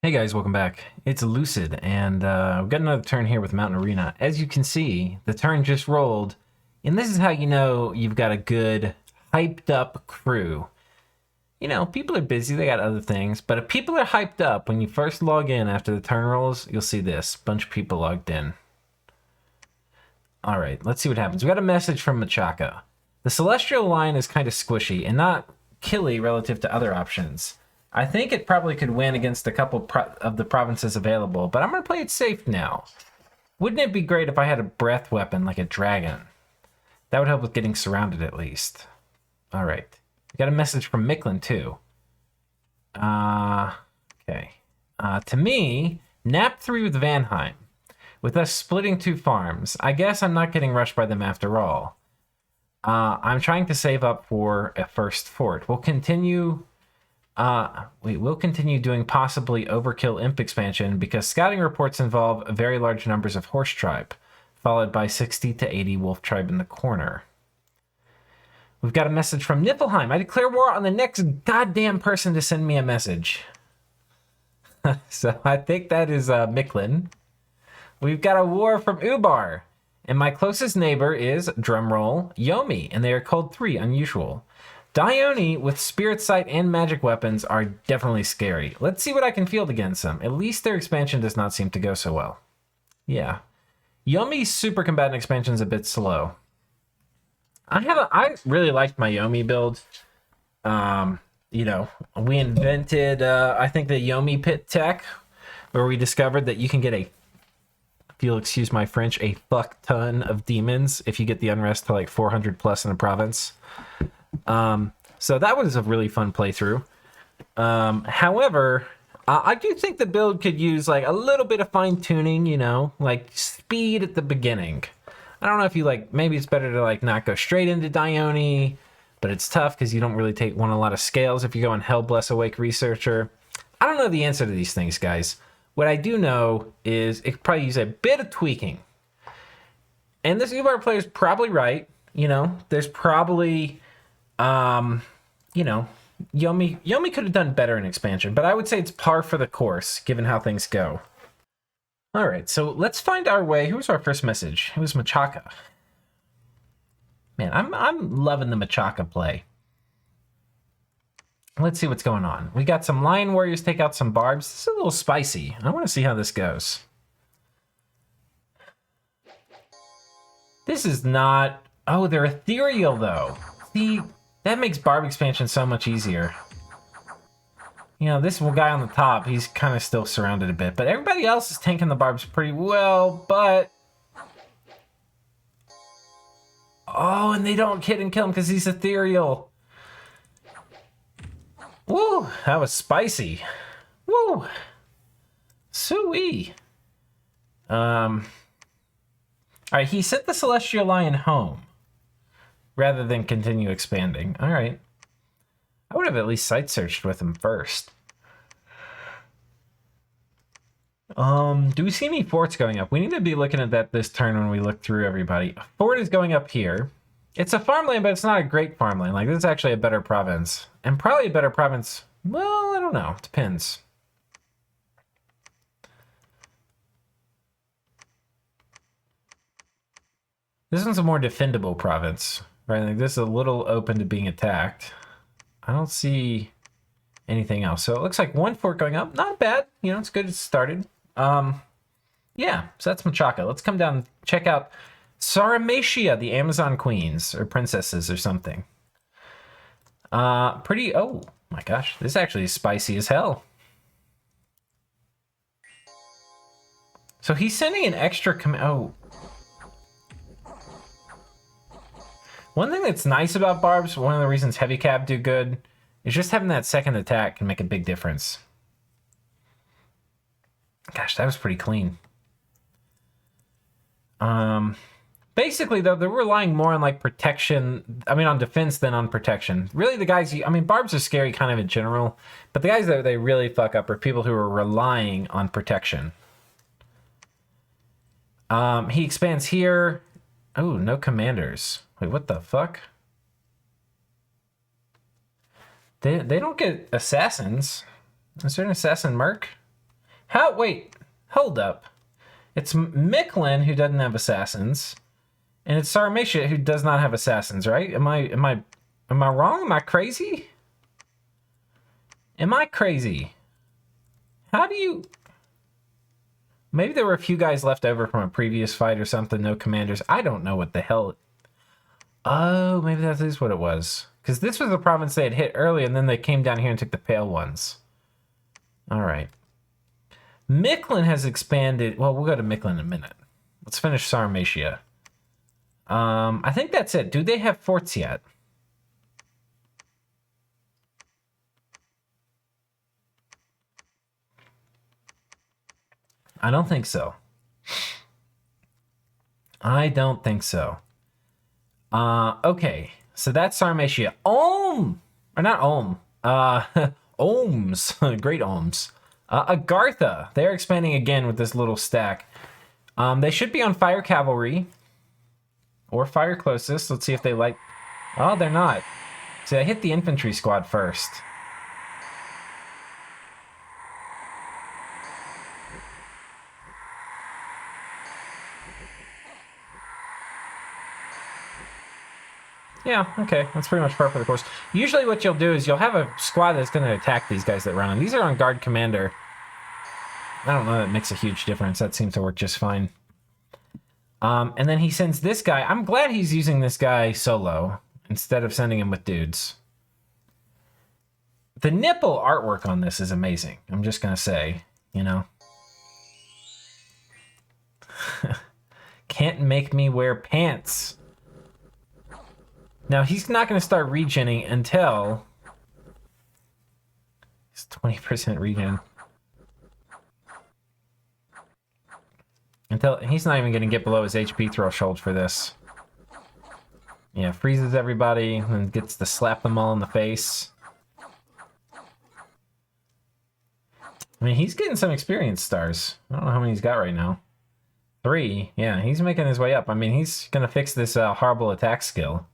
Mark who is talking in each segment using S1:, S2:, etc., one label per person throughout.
S1: Hey guys, welcome back. It's Lucid, and we've got another turn here with Mountain Arena. As you can see, the turn just rolled, and this is how you know you've got a good, hyped up crew. You know, people are busy, they got other things, but if people are hyped up, when you first log in after the turn rolls, you'll see this. Bunch of people logged in. Alright, let's see what happens. We got a message from Machaka. The Celestial line is kind of squishy, and not killy relative to other options. I think it probably could win against a couple of the provinces available, but I'm going to play it safe now. Wouldn't it be great if I had a breath weapon like a dragon? That would help with getting surrounded at least. All right. We got a message from Micklin too. Okay. To me, nap 3 with Vanheim. With us splitting 2 farms, I guess I'm not getting rushed by them after all. I'm trying to save up for a first fort. We'll continue doing possibly overkill imp expansion because scouting reports involve very large numbers of horse tribe, followed by 60 to 80 wolf tribe in the corner. We've got a message from Niflheim. I declare war on the next goddamn person to send me a message. So I think that is Micklin. We've got a war from Ubar. And my closest neighbor is, drumroll, Yomi, and they are called 3, unusual. Dione with Spirit Sight and magic weapons are definitely scary. Let's see what I can field against them. At least their expansion does not seem to go so well. Yeah. Yomi's super combatant expansion is a bit slow. I really liked my Yomi build. You know, we invented, I think, the Yomi pit tech, where we discovered that you can get if you'll excuse my French, a fuck ton of demons if you get the unrest to like 400 plus in a province. So that was a really fun playthrough. However, I do think the build could use like a little bit of fine tuning, you know, like speed at the beginning. I don't know if you like, maybe it's better to like not go straight into Dione, but it's tough because you don't really want a lot of scales if you go on Hellbless Awake Researcher. I don't know the answer to these things, guys. What I do know is it could probably use a bit of tweaking. And this Ubar player is probably right. You know, there's probably, you know, Yomi could have done better in expansion, but I would say it's par for the course, given how things go. All right, so let's find our way. Who was our first message? It was Machaka. Man, I'm loving the Machaka play. Let's see what's going on. We got some Lion Warriors take out some Barbs. This is a little spicy. I want to see how this goes. This is not... Oh, they're ethereal, though. See, that makes Barb expansion so much easier. You know, this guy on the top, he's kind of still surrounded a bit. But everybody else is tanking the Barbs pretty well, but... Oh, and they don't hit and kill him because he's ethereal. Woo, that was spicy. Woo. Soo-wee. All right, he sent the Celestial Lion home rather than continue expanding. All right. I would have at least site searched with him first. Do we see any forts going up? We need to be looking at that this turn when we look through everybody. A fort is going up here. It's a farmland, but it's not a great farmland. Like, this is actually a better province. And probably a better province. Well, I don't know. Depends. This one's a more defendable province, right? Like, this is a little open to being attacked. I don't see anything else. So it looks like 1 fort going up. Not bad. You know, it's good it's started. Yeah, so that's Machaka. Let's come down and check out Saramatia, the Amazon queens or princesses or something. Pretty, oh my gosh, this actually is spicy as hell. So he's sending an extra oh. One thing that's nice about Barbs, one of the reasons Heavy Cab do good, is just having that second attack can make a big difference. Gosh, that was pretty clean. Basically, though, they're relying more on, like, protection. I mean, on defense than on protection. Really, the guys... I mean, Barbs are scary kind of in general. But the guys that they really fuck up are people who are relying on protection. He expands here. Oh, no commanders. Wait, what the fuck? They don't get assassins. Is there an assassin merc? How? Wait, hold up. It's Micklin who doesn't have assassins, and it's Sarmatia who does not have assassins, right? Am I wrong? Am I crazy? Am I crazy? How do you... Maybe there were a few guys left over from a previous fight or something, no commanders. I don't know what the hell... Oh, maybe that is what it was. Because this was the province they had hit early, and then they came down here and took the pale ones. All right. Micklin has expanded... Well, we'll go to Micklin in a minute. Let's finish Sarmatia. I think that's it. Do they have forts yet? I don't think so. I don't think so. Okay. So that's Sarmatia. Or not Ulm. Ohms. Great Ohms. Agartha. They're expanding again with this little stack. They should be on fire cavalry. Or fire closest. Let's see if they like... Oh, they're not. See, I hit the infantry squad first. Yeah, okay. That's pretty much par for the course. Usually what you'll do is you'll have a squad that's going to attack these guys that run them. These are on guard commander. I don't know, that makes a huge difference. That seems to work just fine. And then he sends this guy. I'm glad he's using this guy solo instead of sending him with dudes. The nipple artwork on this is amazing. I'm just going to say, you know. Can't make me wear pants. Now, he's not going to start regening until... It's 20% regen. Until he's not even going to get below his HP threshold for this. Yeah, freezes everybody and gets to slap them all in the face. I mean, he's getting some experience stars. I don't know how many he's got right now. 3. Yeah, he's making his way up. I mean, he's going to fix this horrible attack skill.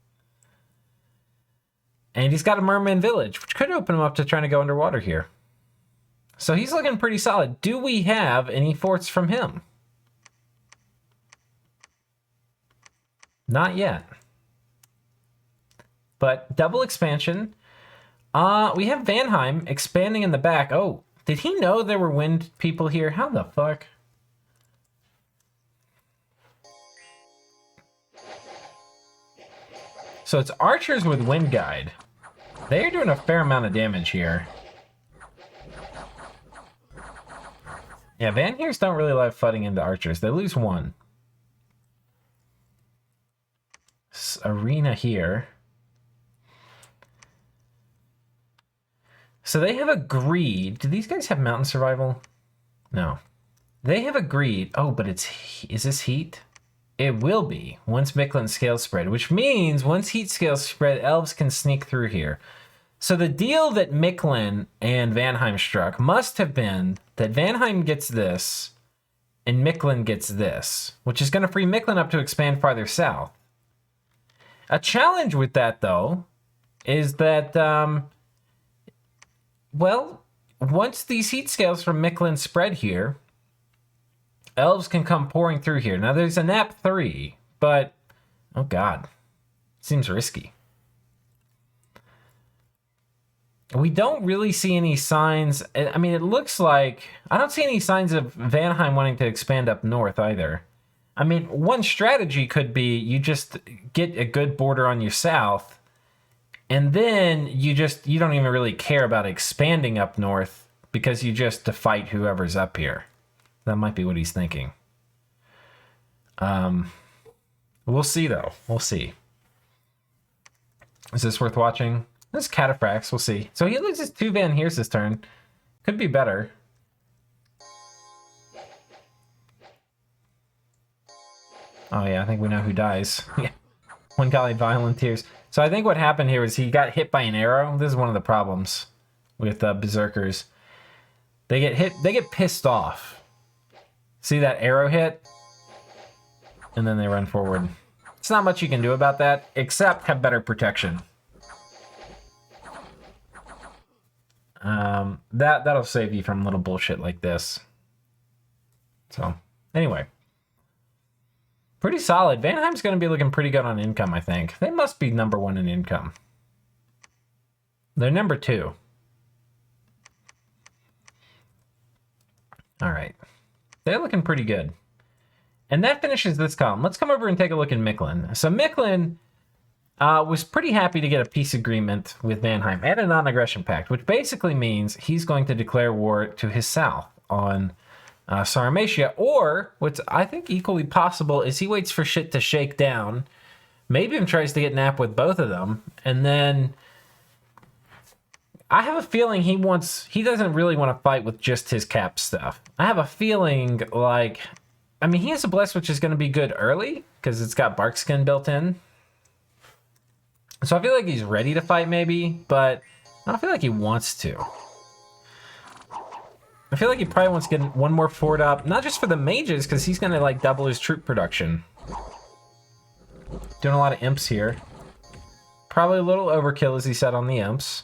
S1: And he's got a merman village, which could open him up to trying to go underwater here. So he's looking pretty solid. Do we have any forts from him? Not yet. But double expansion. We have Vanheim expanding in the back. Oh, did he know there were wind people here? How the fuck? So it's archers with wind guide. They're doing a fair amount of damage here. Yeah, Van Heers don't really love fighting into archers. They lose 1. Arena here. So they have agreed. Do these guys have mountain survival? No. They have agreed. Oh, but is this heat? It will be once Micklin scales spread, which means once heat scales spread, elves can sneak through here. So the deal that Micklin and Vanheim struck must have been that Vanheim gets this and Micklin gets this, which is going to free Micklin up to expand farther south. A challenge with that, though, is that, well, once these heat scales from Micklin spread here, elves can come pouring through here. Now, there's a nap 3, but, oh god, seems risky. We don't really see any signs. I mean, it looks like... I don't see any signs of Vanheim wanting to expand up north either. I mean, one strategy could be you just get a good border on your south, and then you don't even really care about expanding up north because you just to fight whoever's up here. That might be what he's thinking. We'll see, though. We'll see. Is this worth watching? This is Cataphracts. We'll see. So he loses 2 Van Heers this turn. Could be better. Oh, yeah. I think we know who dies. Yeah. 1 Galley Volunteers. So I think what happened here is he got hit by an arrow. This is one of the problems with Berserkers. They get hit. They get pissed off. See that arrow hit? And then they run forward. It's not much you can do about that, except have better protection. That'll save you from little bullshit like this. So, anyway. Pretty solid. Vanheim's going to be looking pretty good on income, I think. They must be number 1 in income. They're number 2. All right. They're looking pretty good. And that finishes this column. Let's come over and take a look at Micklin. So Micklin was pretty happy to get a peace agreement with Vanheim and a non-aggression pact, which basically means he's going to declare war to his south on Sarmatia, or what's I think equally possible is he waits for shit to shake down, maybe even tries to get Nap with both of them, and then I have a feeling he doesn't really want to fight with just his cap stuff. I have a feeling like, I mean, he has a bless which is going to be good early because it's got bark skin built in, so I feel like he's ready to fight maybe, but I don't feel like he wants to. I feel like he probably wants to get one more fort up, not just for the mages, because he's going to like double his troop production. Doing a lot of imps here. Probably a little overkill, as he said, on the imps.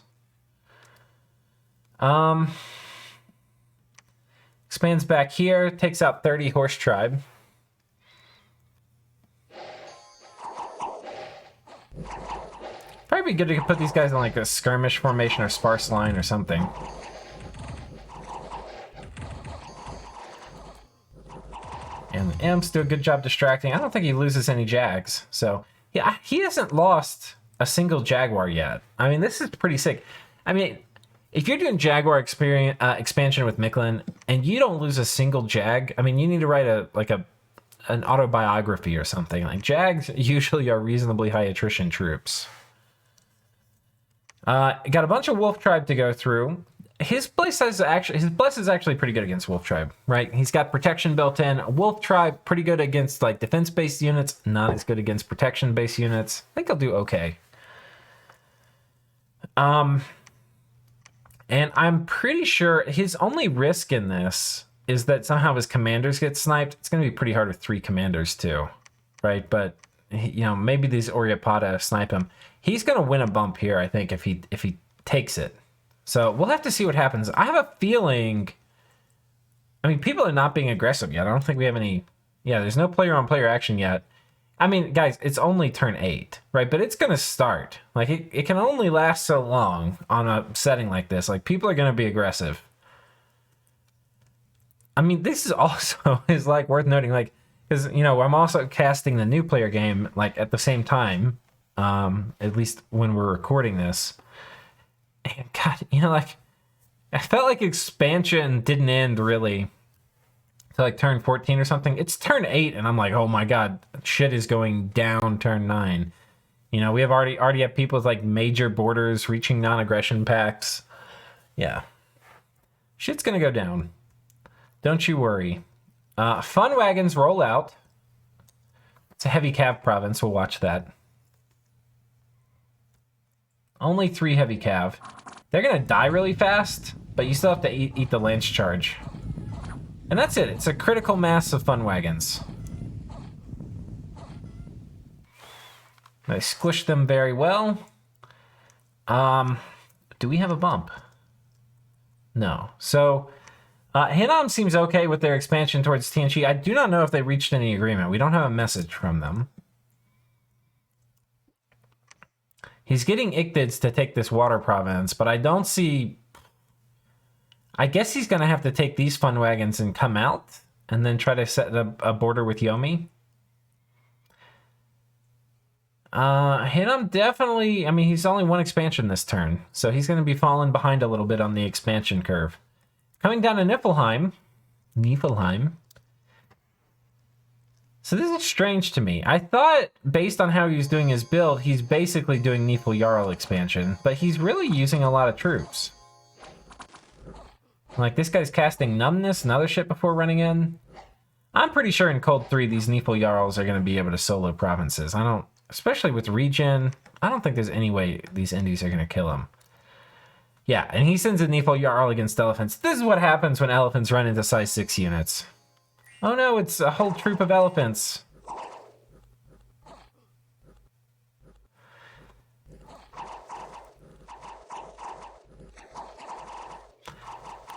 S1: Expands back here, takes out 30 horse tribe. Probably be good to put these guys in like a skirmish formation or sparse line or something. And the imps do a good job distracting. I don't think he loses any jags. So, yeah, he hasn't lost a single jaguar yet. I mean, this is pretty sick. I mean, if you're doing jaguar expansion with Micklin and you don't lose a single jag, I mean, you need to write an autobiography or something. Like, jags usually are reasonably high attrition troops. Got a bunch of wolf tribe to go through. His bless is actually pretty good against wolf tribe, right? He's got protection built in. Wolf tribe pretty good against like defense-based units, not as good against protection-based units. I think he'll do okay. And I'm pretty sure his only risk in this is that somehow his commanders get sniped. It's going to be pretty hard with 3 commanders too, right? But you know, maybe these Oryapata snipe him. He's going to win a bump here, I think, if he takes it. So we'll have to see what happens. I have a feeling, I mean, people are not being aggressive yet. I don't think we have any, there's no player-on-player action yet. I mean, guys, it's only turn 8, right? But it's going to start. Like, it can only last so long on a setting like this. Like, people are going to be aggressive. I mean, this is also is like worth noting, like, because, you know, I'm also casting the new player game, like, at the same time, at least when we're recording this. And God, you know, like, I felt like expansion didn't end really to like turn 14 or something. It's turn 8, and I'm like, oh my God, shit is going down turn 9. You know, we have already have people with like major borders reaching non-aggression pacts. Yeah. Shit's gonna go down. Don't you worry. Fun wagons roll out. It's a heavy cav province. We'll watch that. Only 3 heavy cav. They're gonna die really fast, but you still have to eat the lance charge. And that's it. It's a critical mass of fun wagons. I squished them very well. Do we have a bump? No. So, Hinam seems okay with their expansion towards Tianchi. I do not know if they reached any agreement. We don't have a message from them. He's getting Ichthyids to take this water province, but I don't see... I guess he's going to have to take these fun wagons and come out, and then try to set a border with Yomi. Hinam definitely... I mean, he's only 1 expansion this turn, so he's going to be falling behind a little bit on the expansion curve. Coming down to Niflheim. So this is strange to me. I thought, based on how he was doing his build, he's basically doing Niefel Jarl expansion, but he's really using a lot of troops. Like, this guy's casting Numbness and other shit before running in. I'm pretty sure in Cold 3, these Niefel Jarls are going to be able to solo provinces. I don't, especially with regen, I don't think there's any way these Indies are going to kill him. Yeah, and he sends a Niefel Jarl against elephants. This is what happens when elephants run into size 6 units. Oh no, it's a whole troop of elephants.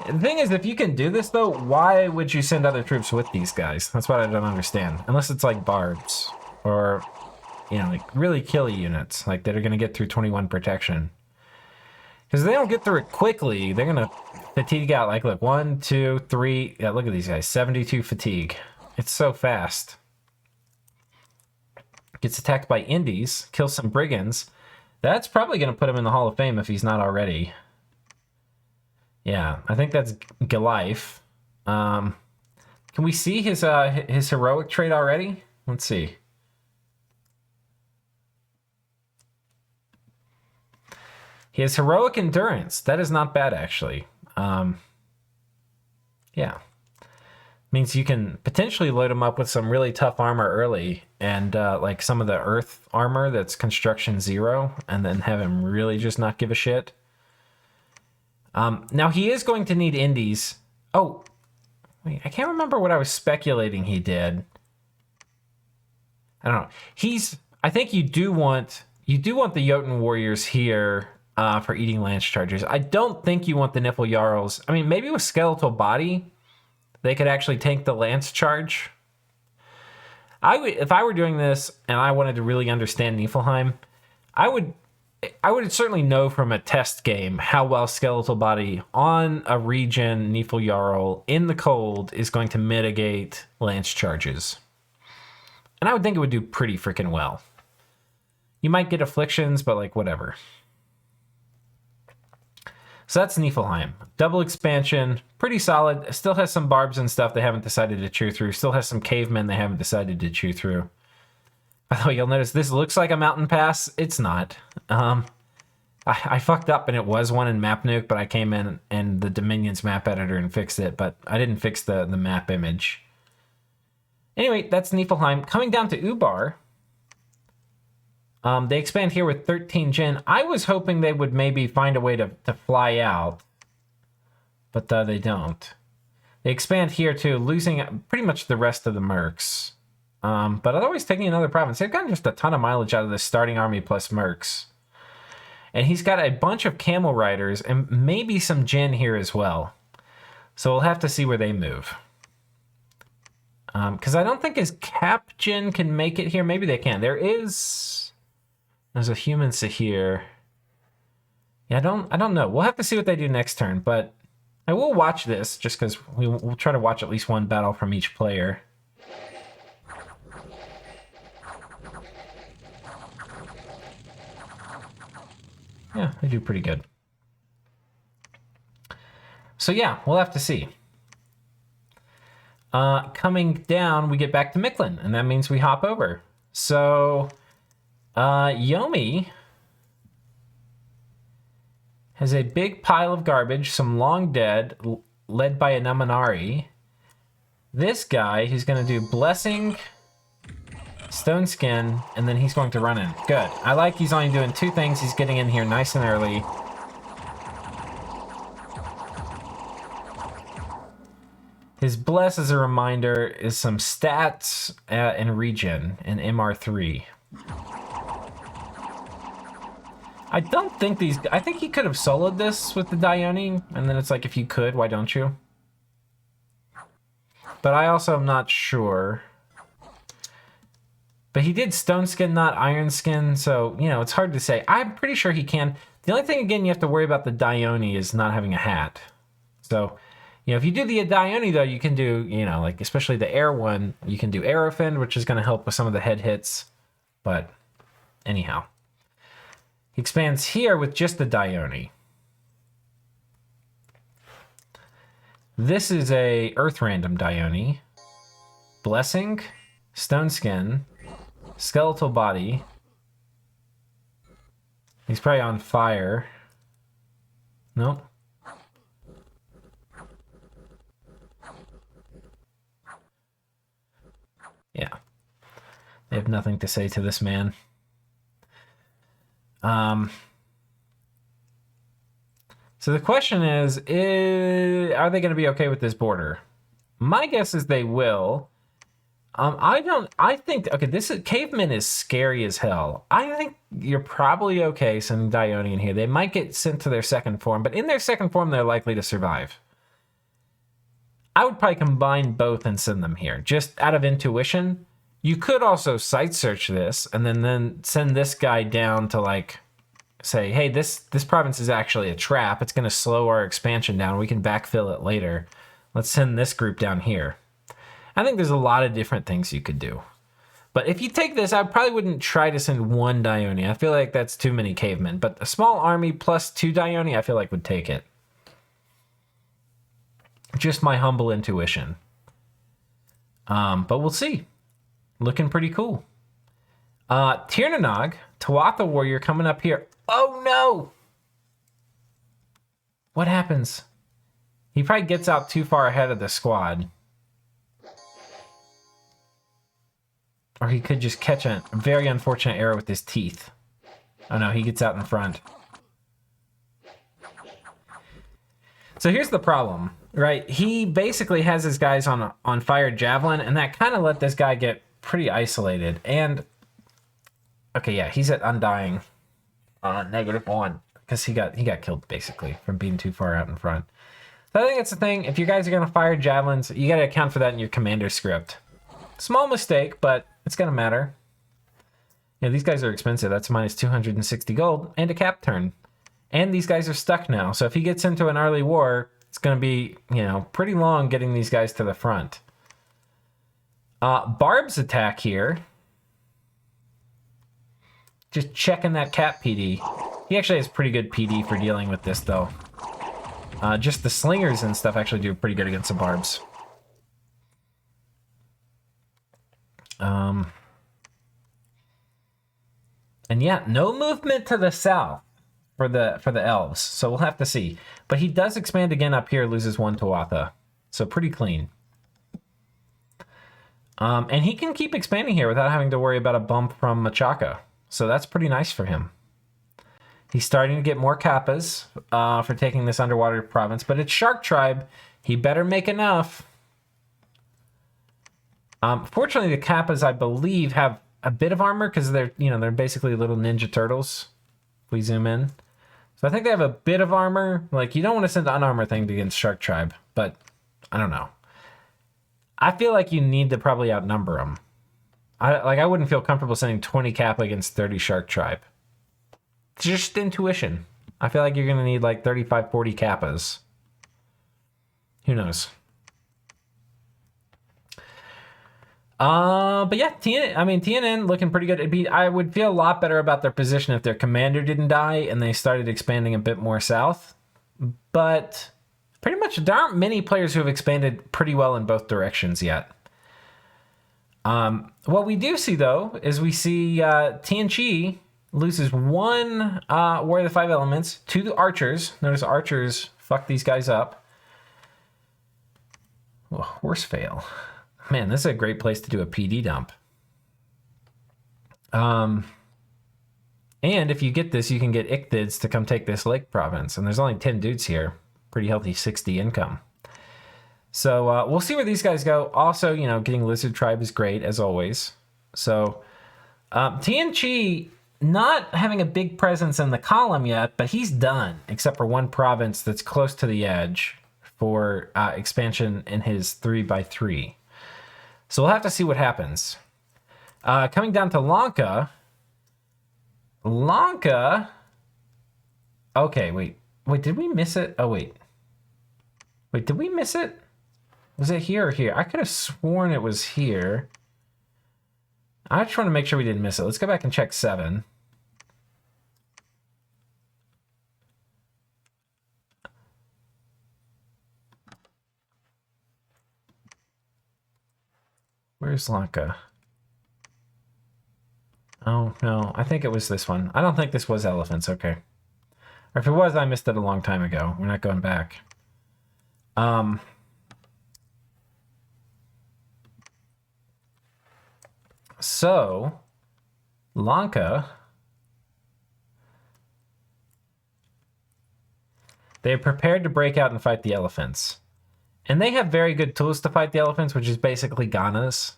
S1: The thing is, if you can do this, though, why would you send other troops with these guys? That's what I don't understand. Unless it's like barbs or, you know, like really killy units, like that are going to get through 21 protection. Because they don't get through it quickly, they're going to fatigue out. Like, look, 1, 2, 3. Yeah, look at these guys. 72 fatigue. It's so fast. Gets attacked by Indies, kills some brigands. That's probably going to put him in the Hall of Fame if he's not already. Yeah, I think that's Goliath. Can we see his heroic trait already? Let's see. He has heroic endurance. That is not bad, actually. Yeah. Means you can potentially load him up with some really tough armor early and like some of the earth armor that's construction 0 and then have him really just not give a shit. Now he is going to need Indies. Oh, wait, I can't remember what I was speculating he did. I don't know. I think you do want the Jotun warriors here for eating lance chargers. I don't think you want the Niefel Jarls. I mean, maybe with skeletal body, they could actually tank the lance charge. If I were doing this and I wanted to really understand Niflheim, I would certainly know from a test game how well skeletal body on a region Niefel Jarl in the cold is going to mitigate lance charges. And I would think it would do pretty freaking well. You might get afflictions, but like whatever. So that's Niflheim. Double expansion, pretty solid. Still has some barbs and stuff they haven't decided to chew through. Still has some cavemen they haven't decided to chew through. By the way, you'll notice this looks like a mountain pass. It's not. I fucked up and it was one in Map Nuke, but I came in and the Dominion's map editor and fixed it, but I didn't fix the map image. Anyway, that's Niflheim. Coming down to Ubar. They expand here with 13 gen. I was hoping they would maybe find a way to fly out, but they don't. They expand here too, losing pretty much the rest of the mercs. But otherwise taking another province. They've gotten just a ton of mileage out of this starting army plus mercs. And he's got a bunch of camel riders and maybe some gen here as well. So we'll have to see where they move. Because I don't think his cap gen can make it here. Maybe they can. There's a human here. Yeah, I don't know. We'll have to see what they do next turn, but I will watch this just because we'll try to watch at least one battle from each player. Yeah, they do pretty good. So yeah, we'll have to see. Coming down, we get back to Mictlan, and that means we hop over. So Yomi has a big pile of garbage, some long dead, led by a Naminari. This guy, he's going to do Blessing, Stone Skin, and then he's going to run in. Good. I like he's only doing 2 things. He's getting in here nice and early. His Bless, as a reminder, is some stats and regen in MR3. I don't think I think he could have soloed this with the Dione, and then it's like, if you could, why don't you? But I also am not sure. But he did Stone Skin, not Iron Skin, so, you know, it's hard to say. I'm pretty sure he can. The only thing, again, you have to worry about the Dione is not having a hat. So, you know, if you do the Dione, though, you can do, you know, like, especially the air one, you can do Aerofend, which is going to help with some of the head hits. But, anyhow. He expands here with just the Dione. This is a Earth Random Dione. Blessing, Stone Skin, Skeletal Body. He's probably on fire. Nope. Yeah. They have nothing to say to this man. So the question is are they going to be okay with this border? My guess is they will. I think, okay, Caveman is scary as hell. I think you're probably okay sending Dione in here. They might get sent to their second form, but in their second form, they're likely to survive. I would probably combine both and send them here, just out of intuition. You could also site search this and then send this guy down to like say, hey, this province is actually a trap. It's going to slow our expansion down. We can backfill it later. Let's send this group down here. I think there's a lot of different things you could do. But if you take this, I probably wouldn't try to send one Dione. I feel like that's too many cavemen. But a small army plus 2 Dione, I feel like would take it. Just my humble intuition. But we'll see. Looking pretty cool. Tirnanog, Tuatha warrior coming up here. Oh no! What happens? He probably gets out too far ahead of the squad. Or he could just catch a very unfortunate arrow with his teeth. Oh no, he gets out in front. So here's the problem, right? He basically has his guys on fire javelin, and that kind of let this guy get pretty isolated. And okay, yeah, he's at undying -1 because he got killed basically from being too far out in front. So I think that's the thing. If you guys are gonna fire javelins, you got to account for that in your commander script. Small mistake, but it's gonna matter. Yeah, these guys are expensive. That's minus 260 gold and a cap turn. And these guys are stuck now. So if he gets into an early war, it's going to be, pretty long getting these guys to the front. Barb's attack here. Just checking that cap PD. He actually has pretty good PD for dealing with this, though. Just the slingers and stuff actually do pretty good against the barbs. And yeah, no movement to the south. For the elves, so we'll have to see. But he does expand again up here, loses 1 Tuatha, so pretty clean. And he can keep expanding here without having to worry about a bump from Machaka, so that's pretty nice for him. He's starting to get more kappas for taking this underwater province, but it's Shark Tribe. He better make enough. Fortunately, the kappas, I believe, have a bit of armor because they're basically little ninja turtles. If we zoom in. So I think they have a bit of armor. Like, you don't want to send unarmored things against Shark Tribe, but I don't know. I feel like you need to probably outnumber them. I wouldn't feel comfortable sending 20 Kappa against 30 Shark Tribe. It's just intuition. I feel like you're going to need like 35, 40 Kappas. Who knows? But yeah, TNN looking pretty good. I would feel a lot better about their position if their commander didn't die and they started expanding a bit more south. But pretty much there aren't many players who have expanded pretty well in both directions yet. What we do see, though, is we see TNG loses 1 Warrior of the 5 Elements, 2 archers. Notice archers fuck these guys up. Oh, horse fail. Man, this is a great place to do a PD dump. And if you get this, you can get Ichthids to come take this lake province. And there's only 10 dudes here. Pretty healthy 60 income. So we'll see where these guys go. Also, getting Lizard Tribe is great, as always. So TNG not having a big presence in the column yet, but he's done, except for 1 province that's close to the edge for expansion in his 3x3. So we'll have to see what happens. Coming down to Lanka. Okay, wait, did we miss it? Oh, wait, did we miss it? Was it here or here? I could have sworn it was here. I just want to make sure we didn't miss it. Let's go back and check 7. Where's Lanka? Oh, no. I think it was this one. I don't think this was elephants. Okay. Or if it was, I missed it a long time ago. We're not going back. So, Lanka, they are prepared to break out and fight the elephants. And they have very good tools to fight the elephants, which is basically Ganas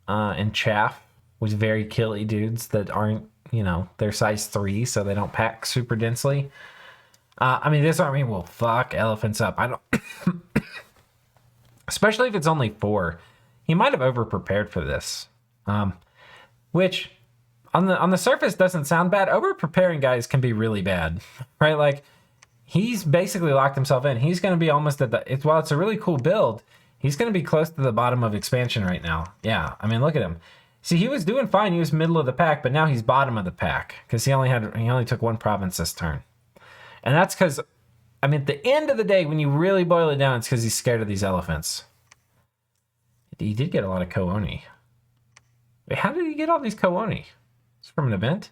S1: and Chaff, with very killy dudes that aren't, they're size 3, so they don't pack super densely. This army will fuck elephants up. especially if it's only 4. He might have over-prepared for this, which on the surface doesn't sound bad. Over-preparing guys can be really bad, right? Like, he's basically locked himself in. He's going to be almost at the... While it's a really cool build, he's going to be close to the bottom of expansion right now. Yeah, I mean, look at him. See, he was doing fine. He was middle of the pack, but now he's bottom of the pack because he only took 1 province this turn. And that's because, I mean, at the end of the day, when you really boil it down, it's because he's scared of these elephants. He did get a lot of Kooni. Wait, how did he get all these Kooni? It's from an event?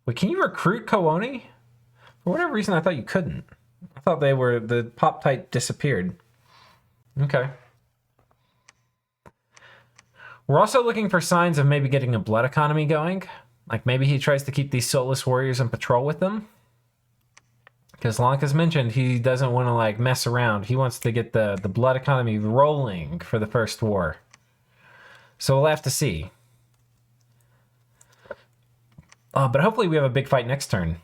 S1: Wait, can you recruit Kooni? For whatever reason, I thought you couldn't. I thought the pop type disappeared. Okay. We're also looking for signs of maybe getting a blood economy going. Like maybe he tries to keep these soulless warriors in patrol with them. Because like as mentioned, he doesn't want to like mess around. He wants to get the blood economy rolling for the first war. So we'll have to see. But hopefully we have a big fight next turn.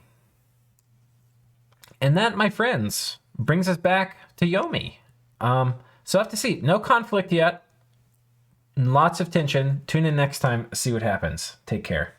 S1: And that, my friends, brings us back to Yomi. So I have to see. No conflict yet. Lots of tension. Tune in next time. See what happens. Take care.